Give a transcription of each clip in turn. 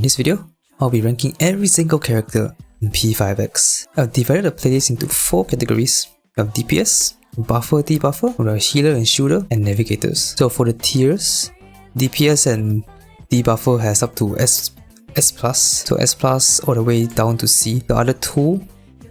In this video, I'll be ranking every single character in P5X. I've divided the playlist into 4 categories. We have DPS, Buffer, Debuffer, we have Healer and Shooter, and Navigators. So for the tiers, DPS and Debuffer has up to S+, so S+ all the way down to C. The other two,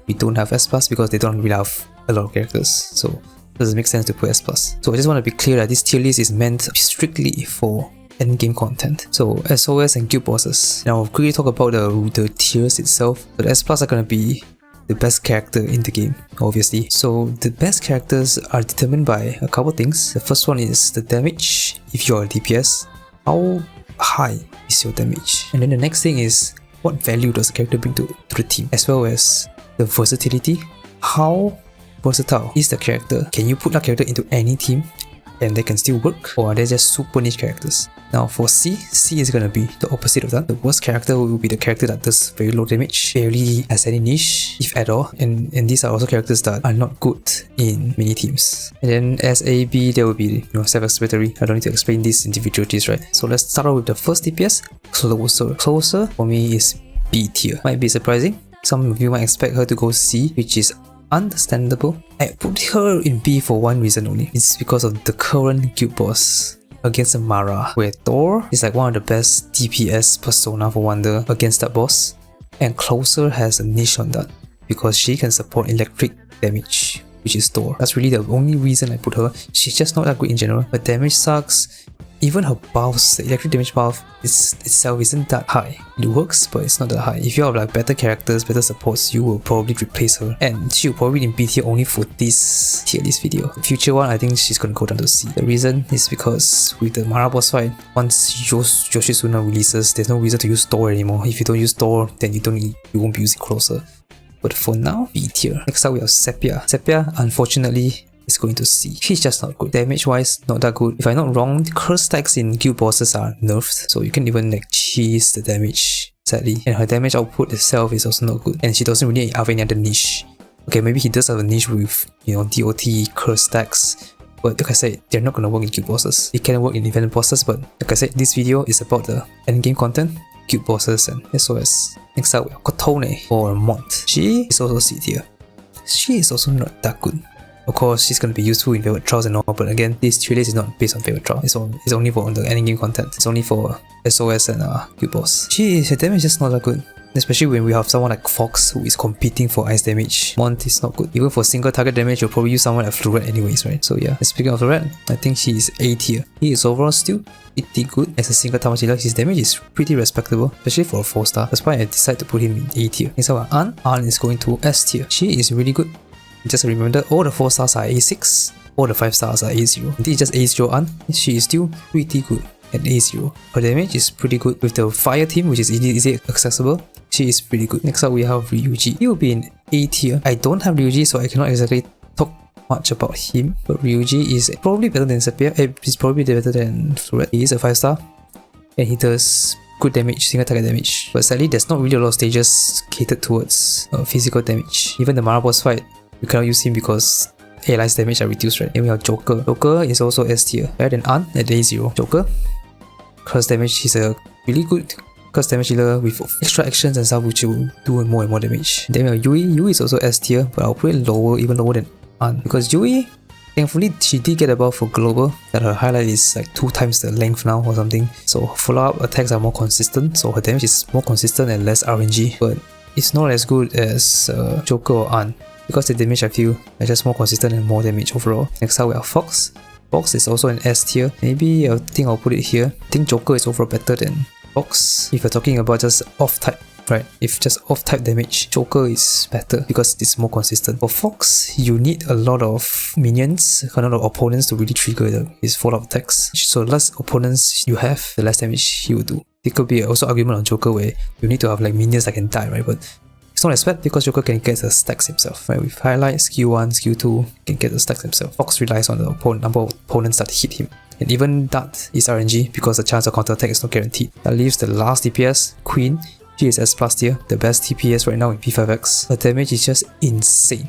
we don't have S+, because they don't really have a lot of characters, so it doesn't make sense to put S+. So I just want to be clear that this tier list is meant strictly for endgame content. So SOS and guild bosses. Now I'll quickly talk about the tiers itself. So the S+ are gonna be the best character in the game, obviously. So the best characters are determined by a couple things. The first one is the damage. If you're a DPS, how high is your damage? And then the next thing is what value does the character bring to the team, as well as the versatility. How versatile is the character? Can you put that character into any team and they can still work, or are they just super niche characters? Now for C is gonna be the opposite of that. The worst character will be the character that does very low damage, barely has any niche, if at all, and these are also characters that are not good in many teams. And then as A, B, there will be self-explanatory. I don't need to explain these individualities, right? So let's start off with the first DPS, Closer. Closer for me is B tier. Might be surprising. Some of you might expect her to go C, which is understandable. I put her in B for one reason only. It's because of the current guild boss against Mara, where Thor is like one of the best DPS persona for Wonder against that boss, and Closer has a niche on that because she can support electric damage, which is Thor. That's really the only reason I put her. She's just not that good in general. Her damage sucks. Even her buffs, the electric damage buff itself isn't that high. It works, but it's not that high. If you have like better characters, better supports, you will probably replace her. And she'll probably be in B tier only for this tier list video. The future one, I think she's gonna go down to C. The reason is because with the Mara boss fight, once Yoshitsuna releases, there's no reason to use Thor anymore. If you don't use Thor, then you won't be using Closer. But for now, B tier. Next up we have Sepia. Sepia, unfortunately, is going to C. She's just not good. Damage wise, not that good. If I'm not wrong, the curse stacks in guild bosses are nerfed, so you can even like cheese the damage, sadly. And her damage output itself is also not good. And she doesn't really have any other niche. Okay, maybe he does have a niche with, DOT, curse stacks, but like I said, they're not gonna work in guild bosses. It can work in event bosses, but like I said, this video is about the endgame content, guild bosses and SOS. Next up, we have Kotone or Mont. She is also C tier. She is also not that good. Of course, she's going to be useful in Velvet Trials and all, but again, this tier list is not based on Velvet Trial. It's only for the endgame content. It's only for SOS and guild boss. Her damage is just not that good. Especially when we have someone like Fox who is competing for ice damage. Mont is not good. Even for single target damage, you'll probably use someone like Floret anyways, right? So yeah, and speaking of Floret, I think she is A tier. He is overall still pretty good as a single target healer. His damage is pretty respectable, especially for a 4-star. That's why I decided to put him in A tier. Next up, An is going to S tier. She is really good. Just remember, all the 4 stars are A6, all the 5 stars are A0. This is just A0 An. She is still pretty good at A0. Her damage is pretty good. With the fire team, which is easy accessible, she is pretty good. Next up we have Ryuji. He will be in A tier. I don't have Ryuji, so I cannot exactly talk much about him, but Ryuji is probably better than Sepia. He's probably better than Floret. He is a 5-star and he does good damage, single target damage. But sadly, there's not really a lot of stages catered towards physical damage. Even the Mara boss fight, you cannot use him because allies damage are reduced, right? Then we have Joker. Joker is also S tier, better than An at A0. Joker, curse damage, he's a really good curse damage healer with extra actions and stuff which will do more and more damage. Then we have Yui. Yui is also S tier, but I'll put it lower, even lower than An, because Yui, thankfully, she did get a buff for global that her highlight is like 2 times the length now or something. So follow-up attacks are more consistent, so her damage is more consistent and less RNG, but it's not as good as Joker or An, because the damage I feel are just more consistent and more damage overall. Next up we have Fox. Fox is also an S tier. Maybe I think I'll put it here. I think Joker is overall better than Fox. If you're talking about just off-type, right? If just off-type damage, Joker is better because it's more consistent. For Fox, you need a lot of minions, a lot of opponents to really trigger his follow-up attacks. So the less opponents you have, the less damage he will do. It could be also argument on Joker where you need to have like minions that can die, right? But it's not as bad because Joker can get the stacks himself, right? With highlight, skill 1, skill 2, he can get the stacks himself. Fox relies on the number of opponents that hit him. And even that is RNG because the chance of counter-attack is not guaranteed. That leaves the last DPS, Queen. She is S+ tier, the best DPS right now in P5X. Her damage is just insane.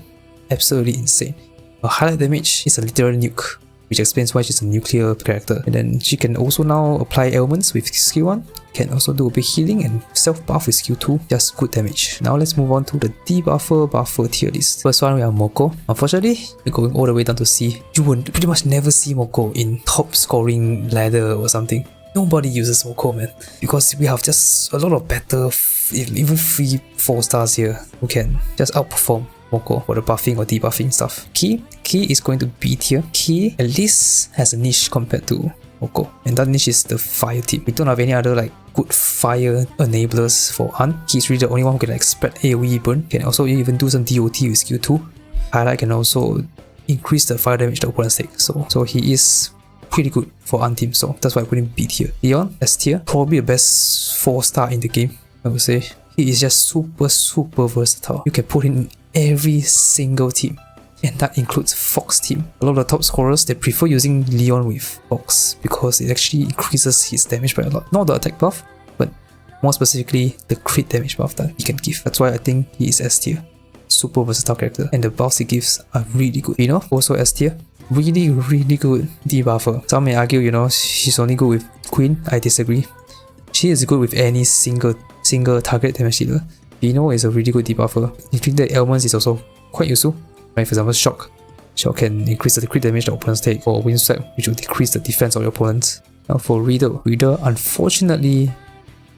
Absolutely insane. Her highlight damage is a literal nuke. which explains why she's a nuclear character. And then she can also now apply ailments with skill 1, can also do a bit healing and self-buff with skill 2, just good damage. Now let's move on to the Debuffer buffer tier list. First one we have Moko. Unfortunately, we're going all the way down to C. You will pretty much never see Moko in top scoring ladder or something. Nobody uses Moko, man, because we have just a lot of better, even 3-4 stars here who can just outperform Moko for the buffing or debuffing stuff. Ki is going to B tier. Ki at least has a niche compared to Moko, and that niche is the fire team. We don't have any other like good fire enablers for Han. Ki is really the only one who can like spread AoE burn, can also even do some DOT with skill 2. Highlight can also increase the fire damage the opponents take, so he is pretty good for Han team, so that's why I put him B tier. Leon, S tier, probably the best 4-star in the game, I would say. He is just super versatile. You can put him in every single team, and that includes Fox team. A lot of the top scorers, they prefer using Leon with Fox because it actually increases his damage by a lot. Not the attack buff, but more specifically the crit damage buff that he can give. That's why I think he is S tier. Super versatile character, and the buffs he gives are really good. Vino, also S tier. Really good debuffer. Some may argue, you know, she's only good with Queen. I disagree. She is good with any single target damage dealer. Vino is a really good debuffer. Inflicted ailments is also quite useful. Right, for example, Shock. Shock can increase the crit damage the opponents take, or Windswept, which will decrease the defense of your opponents. Now for Reader, unfortunately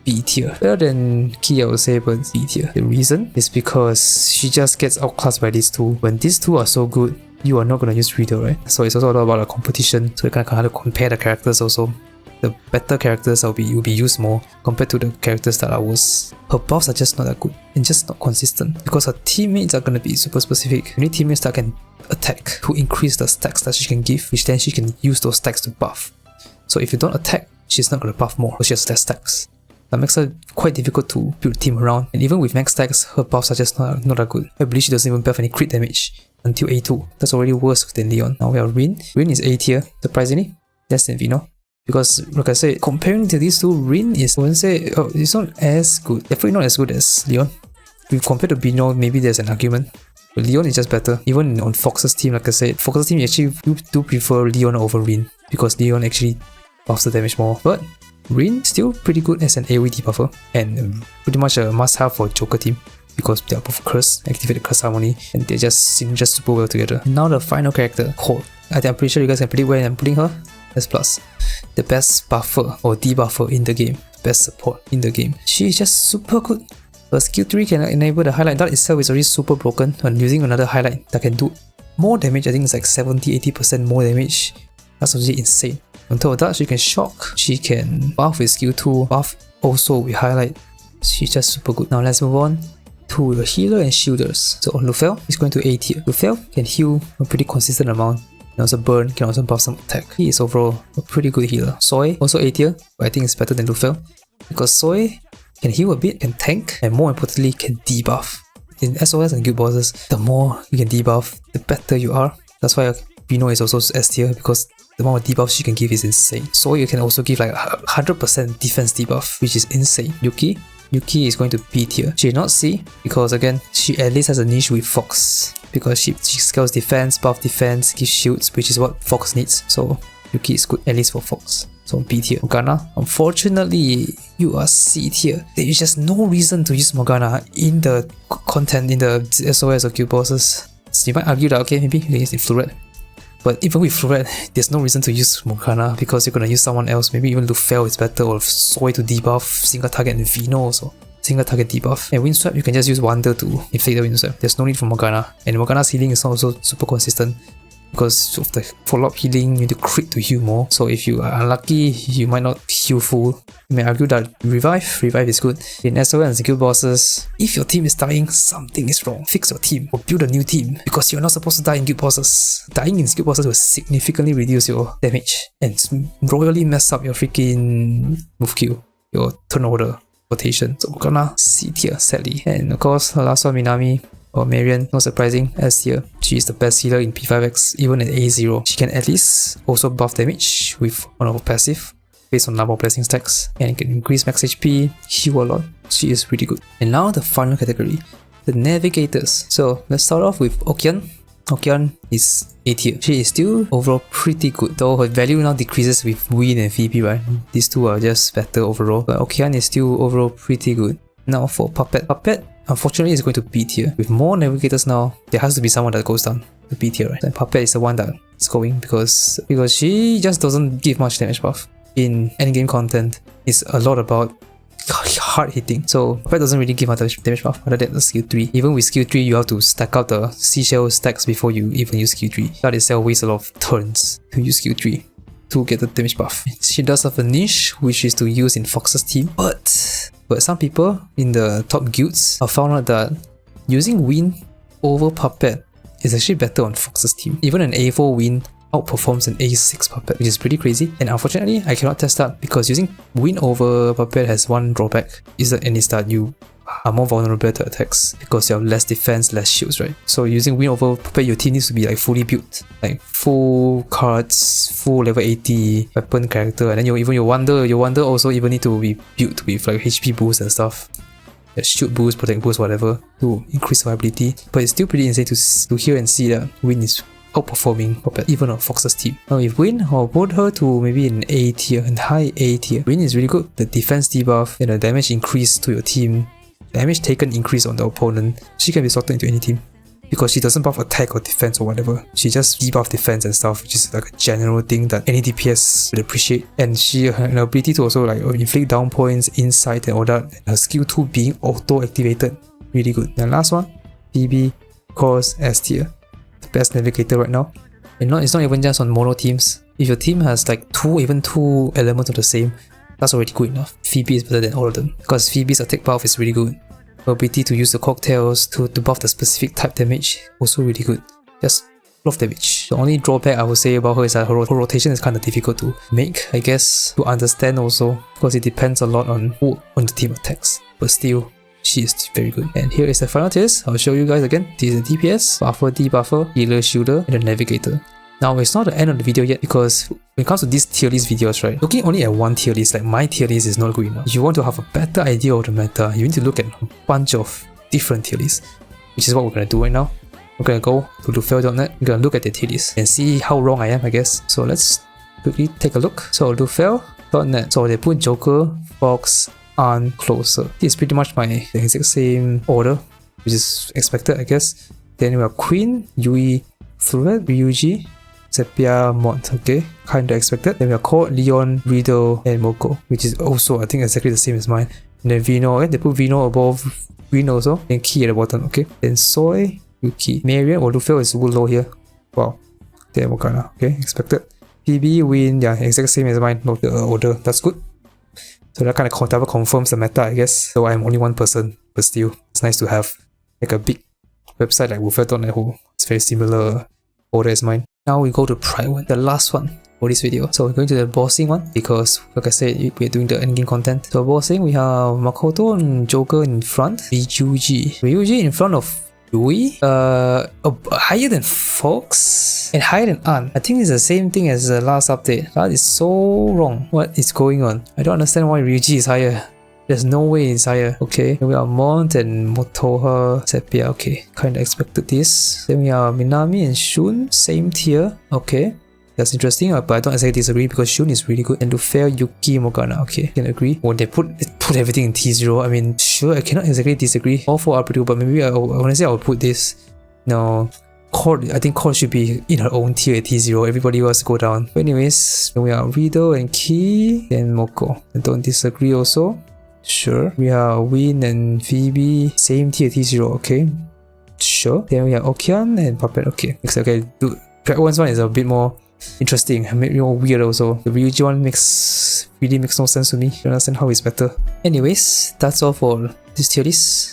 B tier. Better than Ki, I would say, but B tier. The reason is because she just gets outclassed by these two. When these two are so good, you are not going to use Reader, right? So it's also a lot about a competition, so you kind of have to compare the characters also. The better characters will be used more compared to the characters that are worse. Her buffs are just not that good and just not consistent because her teammates are going to be super specific. You need teammates that can attack to increase the stacks that she can give, which then she can use those stacks to buff. So if you don't attack, she's not going to buff more because she has less stacks. That makes her quite difficult to build a team around, and even with max stacks, her buffs are just not that good. I believe she doesn't even buff any crit damage until A2. That's already worse than Leon. Now we have Rin. Rin is A tier, surprisingly, less than Vino. Because, like I said, comparing to these two, Rin is, I wouldn't say, it's not as good. Definitely not as good as Leon. If you compare to Vino, maybe there's an argument. But Leon is just better. Even on Fox's team, like I said, Fox's team actually do prefer Leon over Rin, because Leon actually buffs the damage more. But Rin still pretty good as an AoE debuffer, and pretty much a must-have for Joker team, because they are both cursed, activate the curse harmony, and they just seem just super well together. Now the final character, Cold. I'm pretty sure you guys can predict where I'm putting her. S+. The best buffer or debuffer in the game, best support in the game. She is just super good. Her skill 3 can enable the highlight. That itself is already super broken, and using another highlight that can do more damage, I think it's like 70-80% more damage. That's actually insane. On top of that, she can shock, she can buff with skill 2, buff also with highlight. She's just super good. Now let's move on to the healer and shielders. So Lufel is going to A tier. Lufel can heal a pretty consistent amount, can also burn, can also buff some attack. He is overall a pretty good healer. Soy, also A tier, but I think it's better than Lufel, because Soy can heal a bit, can tank, and more importantly can debuff. In SOS and guild bosses, the more you can debuff, the better you are. That's why Vino is also S tier, because the amount of debuffs she can give is insane. So you can also give like 100% defense debuff, which is insane. Yuki is going to B tier. She is not C, because again, she at least has a niche with Fox, because she scales defense, buff defense, gives shields, which is what Fox needs. So Yuki is good, at least for Fox. So B tier. Morgana, unfortunately, you are C tier. There is just no reason to use Morgana in the content, in the SOS or guild bosses. So you might argue that, okay, maybe you can use Floret. But even with Floret, there's no reason to use Morgana, because you're gonna use someone else. Maybe even Lufel is better, or Soy to debuff single target, and Vino also single target debuff. And Windswept, you can just use Wonder to inflict the Windswept. There's no need for Morgana. And Morgana's healing is also super consistent, because of the follow-up healing, you need to crit to heal more. So if you are unlucky, you might not heal full. You may argue that Revive is good. In SOL and guild bosses, if your team is dying, something is wrong. Fix your team or build a new team, because you're not supposed to die in guild bosses. Dying in guild bosses will significantly reduce your damage and royally mess up your freaking move queue, your turn order rotation. So we're gonna C tier, sadly. And of course, the last one, Minami or Marion, not surprising, S tier. She is the best healer in P5X, even at A0. She can at least also buff damage with one of her passive, based on number of blessing stacks, and can increase max HP, heal a lot. She is really good. And now the final category, the navigators. So let's start off with Okian. Okean is A tier. She is still overall pretty good, though her value now decreases with Win and Phoebe, right? These two are just better overall, but Okean is still overall pretty good. Now for Puppet. Puppet, unfortunately, is going to B tier. With more navigators now, there has to be someone that goes down to B tier, right? And Puppet is the one that's going because she just doesn't give much damage buff. In endgame content, it's a lot about hard hitting, so Puppet doesn't really give much damage buff other than the skill 3. Even with skill 3, you have to stack out the seashell stacks before you even use skill 3. That itself wastes a lot of turns to use skill 3 to get the damage buff. She does have a niche which is to use in Fox's team, but some people in the top guilds have found out that using Win over Puppet is actually better on Fox's team. Even an A4 Win outperforms an A6 Puppet, which is pretty crazy, and unfortunately I cannot test that because using Win over Puppet has one drawback, is that you are more vulnerable to attacks because you have less defense, less shields, right? So using Win over Puppet, your team needs to be like fully built, like full cards, full level 80 weapon character, and then your Wonder also even need to be built with like HP boost and stuff, shield boost, protect boost, whatever, to increase survivability. But it's still pretty insane to hear and see that Win is outperforming Puppet even on Fox's team. Now if Win, I'll put her to maybe an A tier, and high A tier. Win is really good. The defense debuff and the damage increase to your team, damage taken increase on the opponent. She can be slotted into any team because she doesn't buff attack or defense or whatever. She just debuff defense and stuff, which is like a general thing that any DPS would appreciate. And she her ability to also like inflict down points, insight and all that. And her skill 2 being auto activated, really good. And last one, Phoebe, course S tier. Best navigator right now, and it's not even just on mono teams. If your team has like even two elements of the same, that's already good enough. Phoebe is better than all of them because Phoebe's attack buff is really good. Her ability to use the cocktails to buff the specific type damage, also really good. Just love damage. The only drawback I would say about her is that her rotation is kind of difficult to make, I guess, to understand also, because it depends a lot on who on the team attacks. But still, she is very good. And here is the final tiers. I'll show you guys again. This is the DPS, Buffer, Debuffer, Healer, Shielder, and the Navigator. Now it's not the end of the video yet because when it comes to these tier list videos, right, looking only at one tier list, like my tier list, is not good enough. If you want to have a better idea of the meta, you need to look at a bunch of different tier lists, which is what we're going to do right now. We're going to go to lufel.net, we're going to look at the tier list and see how wrong I am, I guess. So let's quickly take a look. So lufel.net, so they put Joker, Fox, Closer. This is pretty much the exact same order, which is expected, I guess. Then we have Queen, Yui, Fluid, Ryuji, Sepia, Mont. Okay, kinda expected. Then we have Court, Leon, Riddle, and Moko, which is also, I think, exactly the same as mine. And then Vino, they put Vino above Green also, and Key at the bottom. Okay, then Soy, Yuki, Marian or Lufel is low here. Wow, then Mokana. Okay, expected. PB, Win, yeah, exact same as mine. Not the order. That's good. So that kind of double confirms the meta, I guess. So I'm only one person, but still, it's nice to have like a big website like lufel.net who is very similar order as mine. Now we go to Prydwen, the last one for this video. So we're going to the bossing one because, like I said, we're doing the endgame content. So bossing, we have Makoto and Joker in front, Ryuji in front of Yui, higher than Fox and higher than An. I think it's the same thing as the last update. That is so wrong. What is going on? I don't understand why Ryuji is higher. There's no way it's higher. Okay, then we have Mont and Motoha, Sepia. Okay, kinda expected this. Then we have Minami and Shun, same tier. Okay, that's interesting, but I don't exactly disagree because Shun is really good. And Lufel, Yuki, Morgana. Okay, can agree. When they put everything in T0, I mean, sure, I cannot exactly disagree. All four are pretty good, but maybe honestly I would put this. No, Cord, I think Cord should be in her own tier at T0. Everybody else to go down. But anyways, then we have Riddle and Key, then Moko. I don't disagree also. Sure. We have Win and Phoebe, same tier T0. Okay, sure. Then we have Okean and Puppet. Okay, okay. Prydwen's one is a bit more interesting, a bit more weird also. The Ryuji one really makes no sense to me. I don't understand how it's better. Anyways, that's all for this tier list.